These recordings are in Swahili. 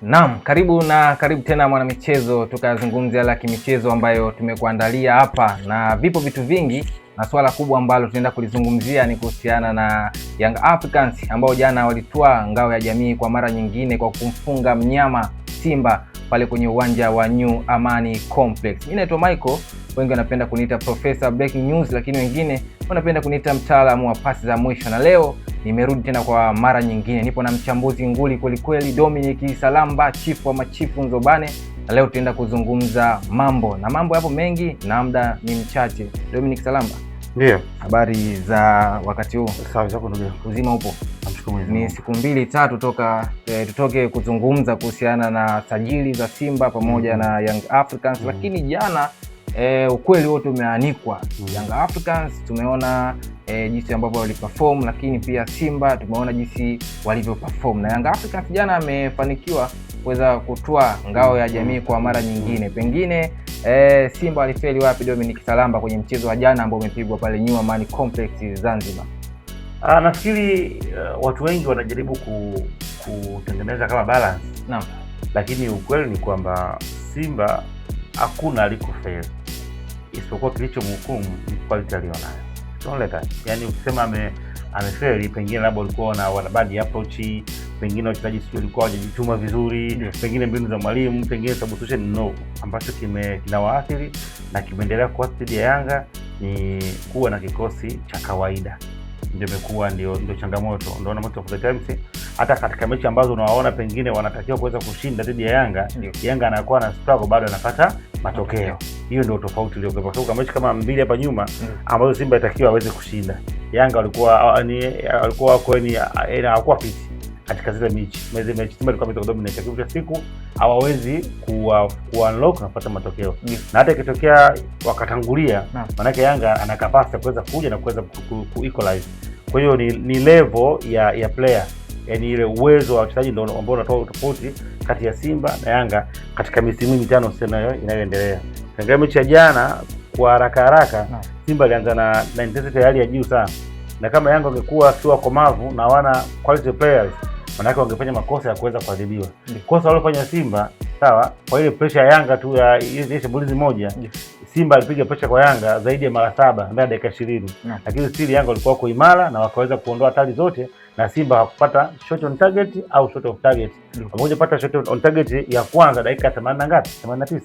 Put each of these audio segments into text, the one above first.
Naam, karibu tena mwanamichezo, tukazungumzia la kimichezo ambayo tumekuandalia hapa, na vipo vitu vingi, na swala kubwa ambalo tunaenda kulizungumzia ni kuhusiana na Young Africans ambao jana walitwaa ngao ya jamii kwa mara nyingine kwa kumfunga mnyama Simba pale kwenye uwanja wa New Amani Complex. Mimi naitwa Michael, wengi wanapenda kuniita Professor Breaking News, lakini wengine wanapenda kuniita mtaalamu wa pasi za mwisho. Na leo nimerudi tena kwa mara nyingine, nipo na mchambuzi nguli kweli Dominic Salamba, chifu wa machifu Nzobane, na leo tutaenda kuzungumza mambo yapo mengi na muda ni mchache. Dominic Salamba, ndio habari za wakati huu? Sawa zako ndugu. Uzima upo? Namshukuru Mungu. Ni siku 2-3 toka tutoke kuzungumza kuhusiana na sajili za Simba pamoja na Young Africans, lakini jana ukweli wote umeanikwa. Young Africans tumeona jinsi ambavyo waliperform, lakini pia Simba tumeona jinsi walivyoperform, na Young Africans jana amefanikiwa kuweza kutoa ngao ya jamii kwa mara nyingine. Pengine Simba walifeli wapi, Dominic Salamba, kwenye mchezo wa jana ambao umepigwa pale New Amani Complex Zanzibar? Nafikiri watu wengi wanajaribu kutengeneza kama balance. Naam. Lakini ukweli ni kwamba Simba hakuna alikofeli, isipokuwa kilichomhukumu ni quality alionayo. Don't let that. Yaani ukisema amefeli, pengine labda walikuwa wana bad approach, pengine wachezaji sio walikuwa hawajituma vizuri, pengine mbinu za mwalimu, pengine substitution no. Ambacho kinawaathiri na kimeendelea kuathiri ya Yanga ni kuwa na kikosi cha kawaida. Ndio imekuwa ndio changamoto. Ndio na most of the times hata katika mechi ambazo unawaona pengine wanatakiwa kuweza kushinda dhidi ya Yanga, Yanga anakuwa na struggle bado anapata matokeo. Hiyo ndio tofauti iliyokuwa. Kwa sababu mechi kama mbili hapa nyuma ambazo Simba itakiwa aweze kushinda, Yanga walikuwa kwenye hawakuwa fit katika zile mechi. Simba ilikuwa imedominate kwa siku, hawawezi unlock na kupata matokeo. Na hata ikitokea wakatangulia, maana yake Yanga ana capacity kuweza kuja na kuweza equalize. Kwa hiyo ni level ya player, yani ile uwezo wa wachezaji ndio ambao unatoa tofauti kati ya Simba na Yanga katika misimu mitano sasa inayoendelea. Katika mechi ya jana kwa haraka Simba alianza na intensity ya hali ya juu sana, na kama Yanga wangekuwa sio komavu na wana quality players, maana yake wangefanya makosa ya kuweza kuadhibiwa. Kosa walilofanya Simba, sawa, kwa ile pressure ya Yanga tu ya ile shambulizi moja, Simba alipiga pressure kwa Yanga zaidi ya mara 7 ndani ya dakika 20. Lakini still Yanga walikuwa kwa imara na wakaweza kuondoa hatari zote, na Simba hakupata shot on target au shot off target. Wamoja pata shot on target ya kwanza dakika 80 na ngapi? 89.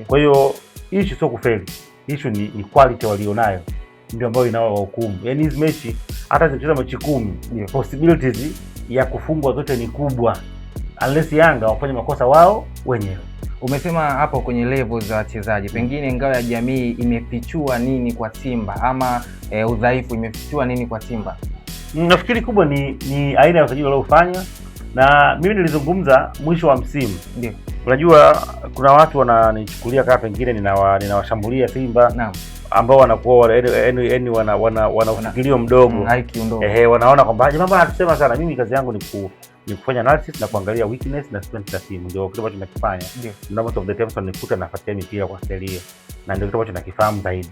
Kwa hiyo issue sio kufeli. Issue ni quality walionayo. Ndio ambayo inawahukumu. Yaani hizo mechi hata zikicheza mechi 10, possibilities ya kufungwa zote ni kubwa unless Yanga wafanye makosa wao wenyewe. Umesema hapo kwenye level za wachezaji, pengine ngao ya jamii imefichua nini kwa Simba, ama udhaifu imefichua nini kwa Simba? Nafikiri kubwa ni aina ya usajili waliofanya, na mimi nilizungumza mwisho wa msimu. Ndio. Unajua kuna watu wananichukulia kama pengine ninawashambulia Simba. Naam. Ambao wanakuwa wana ufikilio mdogo. Wanaona kwamba mambo anasema sana. Mimi kazi yangu ni kufanya analysis na kuangalia weakness na strength za timu. Ndio kitu ambacho nakifanya. Ndio most of the times wanikuta nafuatia mipira kwa staili hiyo, na ndio kitu ambacho nakifahamu zaidi.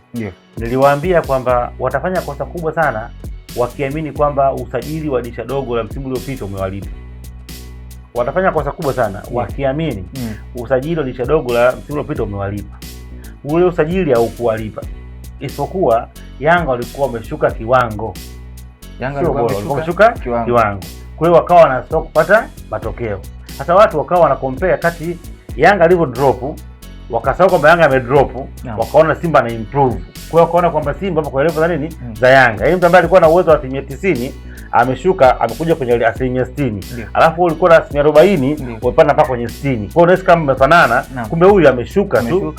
Niliwaambia kwamba watafanya kosa kubwa sana wakiamini kwamba usajili wa dirisha dogo la msimu uliopita umewalipa. Watafanya kosa kubwa sana wakiamini usajili wa dirisha dogo la msimu uliopita umewalipa. Ule usajili haukuwalipa, isipokuwa Yanga walikuwa wameshuka kiwango. Yanga walikuwa wameshuka kiwango. Kwa hiyo wakawa wanataka kupata matokeo. Sasa watu wakawa wana compare kati Yanga alivyo drop, wakasahau kwamba Yanga ame drop, wakaona Simba ana improve. Kwa hiyo wakaona kwamba Simba hapo kwa level za nini? Za Yanga. Yaani mtu ambaye alikuwa na uwezo wa 90 ameshuka, amekuja kwenye 60%. Alafu ulikuwa na 40, umepanda mpaka kwenye 60. Kwa hiyo unaweza kama umefanana, kumbe huyu ameshuka tu.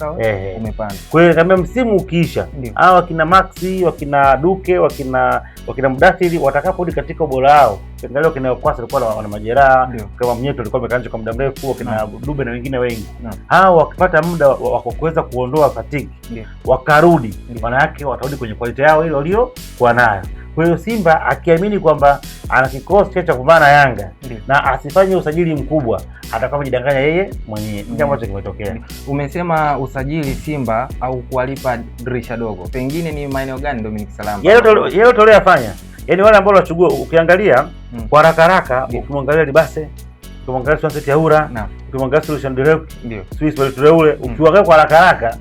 Umepanda. Kwa hiyo kama msimu ukiisha, hao wakina Maxi, wakina Duke, wakina Mudathiri watakaporudi katika ubora wao. Angalia kina Kwasa alikuwa wana majeraha, kama Mnyeto alikuwa amekaanza kwa muda mrefu, wakina Dube na wengine wengi. Hao wakipata muda wa kuweza kuondoa fatigue, wakarudi, maana yake watarudi kwenye quality yao ile waliokuwa nayo. Kwa hiyo Simba akiamini kwamba ana kikosi cha kupambana na Yanga na asifanye usajili mkubwa, atakuwa amejidanganya yeye mwenyewe. Ndio ambacho kimetokea. Umesema usajili Simba au kuwalipa dirisha dogo, pengine ni maeneo gani, Dominic Salamba? Yeye tolea fanya. Yaani wale ambao wanachukua ukiangalia kwa haraka ukimwangalia Libase, ukimwangalia Sunset Yaura, ukimwangalia Solution Direct, ndio Swiss Toure, ukiangalia kwa haraka haraka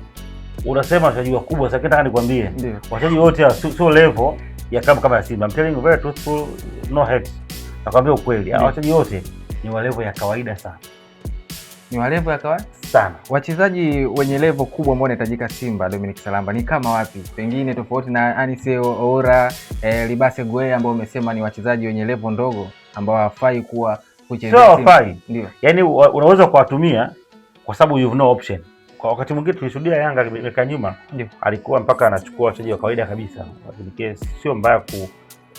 unasema wachezaji wakubwa. Sasa nataka nikwambie wachezaji wote sio level ya kama ya Simba. I'm telling you very truthful, no hate. Nakwambia ukweli, wachezaji wote ni wa level ya kawaida sana. Ni wa level ya kawaida sana. Wachezaji wenye level kubwa ambao wanahitajika Simba, Dominic Salamba, ni kama wapi? Pengine tofauti na Anise Oura, Libase Gueye ambao umesema ni wachezaji wenye level ndogo ambao hawafai kuwa kucheza Simba. Sio hawafai. Ndio. Yaani unaweza kuwatumia kwa sababu you have no option. Kwa wakati mwingine tulishuhudia Yanga miaka nyuma alikuwa mpaka anachukua wachezaji wa kawaida kabisa. Lakini sio mbaya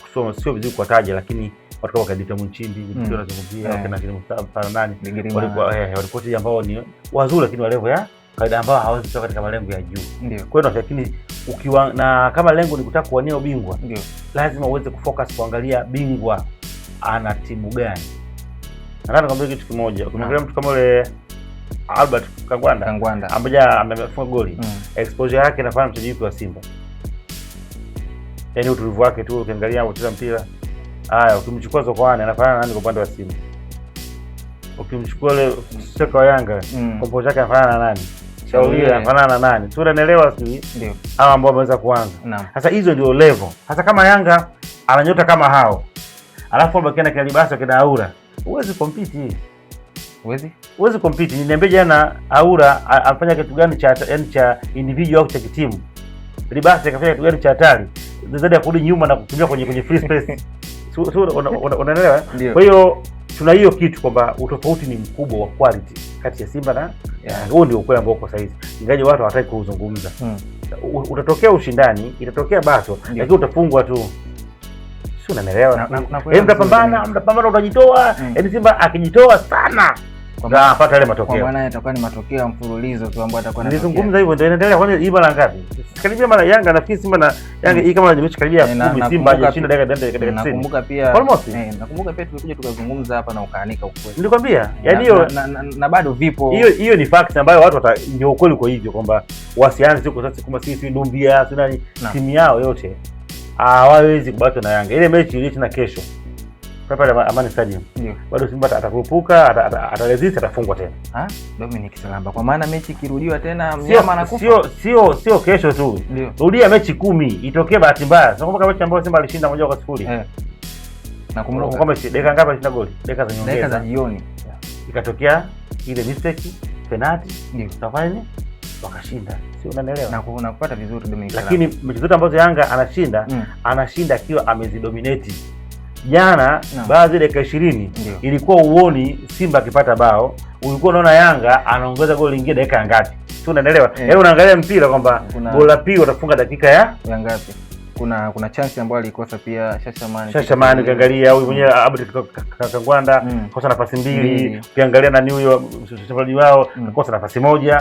kusoma, sio vizuri kuwataja, lakini watu kama Kadita Munchimbi ndio nazungumzia, wakina Mustafa nani walikuwa wachezaji ambao ni wazuri lakini wa level ya kawaida ambao hawezi kutoka katika malengo ya juu. Kwa hiyo lakini ukiwa na kama lengo ni kutaka kuwania ubingwa, lazima uweze kufocus kuangalia bingwa ana timu gani. Nataka nikwambie kitu kimoja. Ukiangalia mtu kama yule Albert Kangwanda ambaye amefunga goli, exposure yake inafanya mchezaji wa Simba. Yaani utulivu wake tu ukiangalia anacheza mpira. Haya, ukimchukua Zokwane anafanana nani kwa upande wa Simba? Ukimchukua ile striker wa Yanga, composure yake anafanana na nani? Shauri anafanana na nani? Sura naelewa sisi. Ndio. Hao ambao wameweza kuanza. Sasa hizo ndio level. Sasa kama Yanga ananyota kama hao, alafu bakiana kile Libasa kina Aura, huwezi compete. Huwezi compete. Niambie jana Aura afanya kitu gani cha individual au cha kitimu? Libasa akafanya kitu gani cha hatari? Zaidi ya kurudi nyuma na kukimbia kwenye free space. Unaelewa? Kwa hiyo tuna hiyo kitu kwamba utofauti ni mkubwa wa quality kati ya Simba na huo ndio ukweli ambao uko sasa hivi. Ingaje watu hawataki kuzungumza. Utatokea ushindani, itatokea bato, lakini utafungwa tu. Sio, unaelewa? Mtapambana utajitoa. Yaani Simba akijitoa sana apata ile matokeo. Kwa maana yatakuwa ni matokeo ya mfululizo tu ambayo atakuwa anatokea. Nizungumza hivyo ndio inaendelea. Kwani hii mara ngapi? Karibia mara Yanga nafikiri Simba na Yanga hii kama mechi karibia 10 Simba hajashinda dakika 90. Nakumbuka pia nakumbuka pia tulikuja tukazungumza hapa na ukaanika ukweli. Nilikwambia, yaani hiyo na bado vipo. Hiyo ni fact ambayo watu ndio ukweli kwa hivyo kwamba wasianze siku sasa kama sisi Dumbia, sio nani timu yao yote hawawezi kubato na Yanga. Ile mechi ile tena kesho pale Amani Stadium. Bado Simba atakurupuka, ataresist, atafungwa tena. Dominic Salamba. Kwa maana mechi ikirudiwa tena mnyama anakufa. Sio kesho tu. Rudia mechi 10, itokee bahati mbaya. Nakumbuka mechi ambayo Simba alishinda 1-0. Nakumbuka kama dakika ngapi alishinda goli? Dakika za nyongeza. Dakika za jioni. Ikatokea ile mistake, penalty, utafanya wakashinda. Sio, unanielewa? Na kupata vizuri Dominic Salamba. Lakini mechi zote ambazo Yanga anashinda akiwa amezidominate. Jana baadhi dakika 20 ilikuwa uoni Simba akipata bao, ulikuwa unaona Yanga anaongeza goli lingine dakika ngapi. Sio, unaelewa? Yaani unaangalia mpira kwamba goli la pili utafunga dakika ya ngapi. Kuna chance ambayo alikosa pia Shashamani ukiangalia huyu mwenyewe Abdi Kangwanda kosa nafasi mbili, ukiangalia na huyo mchezaji wao kosa nafasi moja.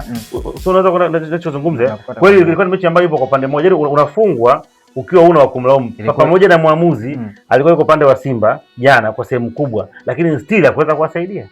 Sio, unaweza kunachozungumza. Kweli ilikuwa ni mechi ambayo ipo kwa pande moja, unafungwa ukiwa una wa kumlaumu pamoja na muamuzi alikuwa yuko upande wa Simba jana kwa sehemu kubwa, lakini still hakuweza kuwasaidia.